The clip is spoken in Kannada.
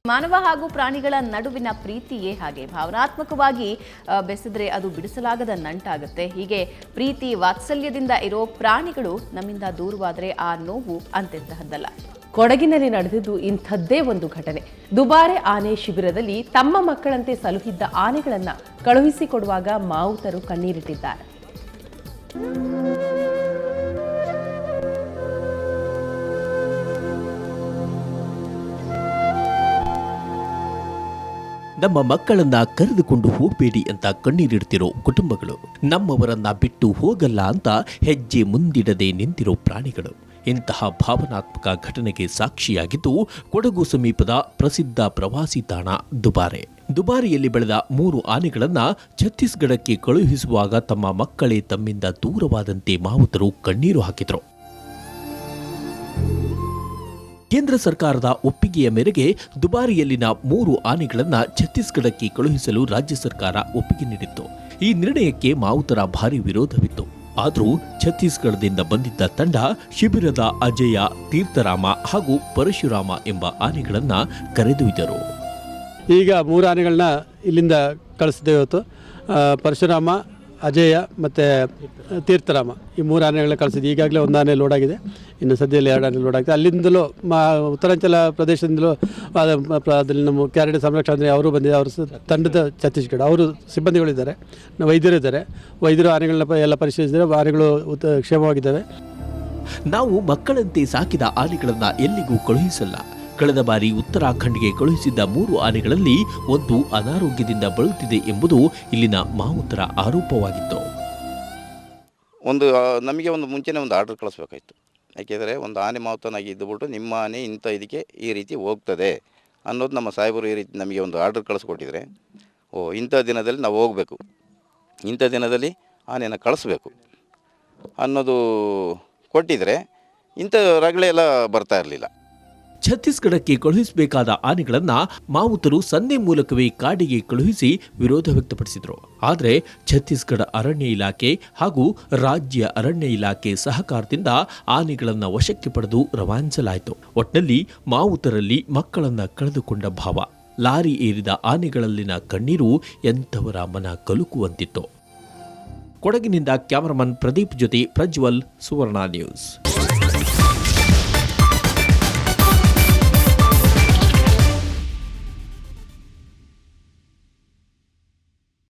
ಮಾನವ ಹಾಗೂ ಪ್ರಾಣಿಗಳ ನಡುವಿನ ಪ್ರೀತಿಯೇ ಹಾಗೆ ಭಾವನಾತ್ಮಕವಾಗಿ ಬೆಸೆದ್ರೆ ಅದು ಬಿಡಿಸಲಾಗದ ನಂಟಾಗುತ್ತೆ. ಹೀಗೆ ಪ್ರೀತಿ ವಾತ್ಸಲ್ಯದಿಂದ ಇರೋ ಪ್ರಾಣಿಗಳು ನಮ್ಮಿಂದ ದೂರವಾದರೆ ಆ ನೋವು ಅಂತೆಂತಹದ್ದಲ್ಲ. ಕೊಡಗಿನಲ್ಲಿ ನಡೆದಿದ್ದು ಇಂಥದ್ದೇ ಒಂದು ಘಟನೆ. ದುಬಾರೆ ಆನೆ ಶಿಬಿರದಲ್ಲಿ ತಮ್ಮ ಮಕ್ಕಳಂತೆ ಸಲುಹಿದ್ದ ಆನೆಗಳನ್ನ ಕಳುಹಿಸಿಕೊಡುವಾಗ ಮಾವುತರು ಕಣ್ಣೀರಿಟ್ಟಿದ್ದಾರೆ. ನಮ್ಮ ಮಕ್ಕಳನ್ನ ಕರೆದುಕೊಂಡು ಹೋಗಬೇಡಿ ಅಂತ ಕಣ್ಣೀರಿಡ್ತಿರೋ ಕುಟುಂಬಗಳು, ನಮ್ಮವರನ್ನ ಬಿಟ್ಟು ಹೋಗಲ್ಲ ಅಂತ ಹೆಜ್ಜೆ ಮುಂದಿಡದೆ ನಿಂತಿರೋ ಪ್ರಾಣಿಗಳು. ಇಂತಹ ಭಾವನಾತ್ಮಕ ಘಟನೆಗೆ ಸಾಕ್ಷಿಯಾಗಿದ್ದು ಕೊಡಗು ಸಮೀಪದ ಪ್ರಸಿದ್ಧ ಪ್ರವಾಸಿ ತಾಣ ದುಬಾರೆ. ದುಬಾರಿಯಲ್ಲಿ ಬೆಳೆದ 3 ಆನೆಗಳನ್ನ ಛತ್ತೀಸ್ಗಢಕ್ಕೆ ಕಳುಹಿಸುವಾಗ ತಮ್ಮ ಮಕ್ಕಳೇ ತಮ್ಮಿಂದ ದೂರವಾದಂತೆ ಮಾವುತರು ಕಣ್ಣೀರು ಹಾಕಿದ್ರು. ಕೇಂದ್ರ ಸರ್ಕಾರದ ಒಪ್ಪಿಗೆಯ ಮೇರೆಗೆ ದುಬಾರಿಯಲ್ಲಿನ 3 ಆನೆಗಳನ್ನು ಛತ್ತೀಸ್ಗಢಕ್ಕೆ ಕಳುಹಿಸಲು ರಾಜ್ಯ ಸರ್ಕಾರ ಒಪ್ಪಿಗೆ ನೀಡಿತ್ತು. ಈ ನಿರ್ಣಯಕ್ಕೆ ಮಾವುತರ ಭಾರಿ ವಿರೋಧವಿತ್ತು. ಆದರೂ ಛತ್ತೀಸ್ಗಢದಿಂದ ಬಂದಿದ್ದ ತಂಡ ಶಿಬಿರದ ಅಜಯ, ತೀರ್ಥರಾಮ ಹಾಗೂ ಪರಶುರಾಮ ಎಂಬ ಆನೆಗಳನ್ನು ಕರೆದೊಯ್ದರು. ಈಗ 3 ಆನೆಗಳನ್ನ ಇಲ್ಲಿಂದ ಕಳಿಸಿದ್ದೇವೆ ಇವತ್ತು. ಪರಶುರಾಮ, ಅಜಯ ಮತ್ತು ತೀರ್ಥರಾಮ ಈ 3 ಆನೆಗಳನ್ನ ಕಳಿಸಿದ್ವಿ. ಈಗಾಗಲೇ 1 ಆನೆ ಲೋಡ್ ಆಗಿದೆ, ಇನ್ನು ಸದ್ಯದಲ್ಲಿ 2 ಆನೆ ಲೋಡ್ ಆಗಿದೆ. ಅಲ್ಲಿಂದಲೂ ಉತ್ತರಾಂಚಲ ಪ್ರದೇಶದಿಂದಲೂ ಅದರಲ್ಲಿ ನಮ್ಮ ಕ್ಯಾರೆಟ್ ಸಂರಕ್ಷಣೆ ಅವರು ಬಂದಿದ್ದಾರೆ. ಅವರು ತಂಡದ ಛತ್ತೀಸ್ಗಢ ಅವರು ಸಿಬ್ಬಂದಿಗಳಿದ್ದಾರೆ, ವೈದ್ಯರು ಇದ್ದಾರೆ. ವೈದ್ಯರು ಆನೆಗಳನ್ನ ಎಲ್ಲ ಪರಿಶೀಲಿಸಿದರೆ ಆನೆಗಳು ಕ್ಷೇಮವಾಗಿದ್ದಾವೆ. ನಾವು ಮಕ್ಕಳಂತೆ ಸಾಕಿದ ಆನೆಗಳನ್ನು ಎಲ್ಲಿಗೂ ಕಳುಹಿಸಲ್ಲ. ಕಳೆದ ಬಾರಿ ಉತ್ತರಾಖಂಡ್ಗೆ ಕಳುಹಿಸಿದ್ದ 3 ಆನೆಗಳಲ್ಲಿ ಒಂದು ಅನಾರೋಗ್ಯದಿಂದ ಬಳಲುತ್ತಿದೆ ಎಂಬುದು ಇಲ್ಲಿನ ಮಾವುತರ ಆರೋಪವಾಗಿತ್ತು. ನಮಗೆ ಮುಂಚೆನೇ ಒಂದು ಆರ್ಡರ್ ಕಳಿಸ್ಬೇಕಾಯಿತು. ಯಾಕೆಂದರೆ ಒಂದು ಆನೆ ಮಾವುತನಾಗಿ ಇದ್ದುಬಿಟ್ಟು ನಿಮ್ಮ ಆನೆ ಇಂಥ ಇದಕ್ಕೆ ಈ ರೀತಿ ಹೋಗ್ತದೆ ಅನ್ನೋದು ನಮ್ಮ ಸಾಹೇಬರು ಈ ರೀತಿ ನಮಗೆ ಒಂದು ಆರ್ಡರ್ ಕಳಿಸ್ಕೊಟ್ಟಿದ್ರೆ, ಇಂಥ ದಿನದಲ್ಲಿ ನಾವು ಹೋಗಬೇಕು, ಇಂಥ ದಿನದಲ್ಲಿ ಆನೆಯನ್ನು ಕಳಿಸ್ಬೇಕು ಅನ್ನೋದು ಕೊಟ್ಟಿದ್ರೆ ಇಂಥ ರಗಳೆ ಎಲ್ಲ ಬರ್ತಾ ಇರಲಿಲ್ಲ. ಛತ್ತೀಸ್ಗಢಕ್ಕೆ ಕಳುಹಿಸಬೇಕಾದ ಆನೆಗಳನ್ನು ಮಾವುತರು ಸಂದೆ ಮೂಲಕವೇ ಕಾಡಿಗೆ ಕಳುಹಿಸಿ ವಿರೋಧ ವ್ಯಕ್ತಪಡಿಸಿದರು. ಆದರೆ ಛತ್ತೀಸ್ಗಢ ಅರಣ್ಯ ಇಲಾಖೆ ಹಾಗೂ ರಾಜ್ಯ ಅರಣ್ಯ ಇಲಾಖೆ ಸಹಕಾರದಿಂದ ಆನೆಗಳನ್ನು ವಶಕ್ಕೆ ಪಡೆದು ರವಾನಿಸಲಾಯಿತು. ಒಟ್ನಲ್ಲಿ ಮಾವುತರಲ್ಲಿ ಮಕ್ಕಳನ್ನ ಕಳೆದುಕೊಂಡ ಭಾವ. ಲಾರಿ ಏರಿದ ಆನೆಗಳಲ್ಲಿನ ಕಣ್ಣೀರು ಎಂಥವರ ಮನ ಕಲುಕುವಂತಿತ್ತು. ಕೊಡಗಿನಿಂದ ಕ್ಯಾಮರಾಮನ್ ಪ್ರದೀಪ್ ಜೊತೆ ಪ್ರಜ್ವಲ್, ಸುವರ್ಣ ನ್ಯೂಸ್.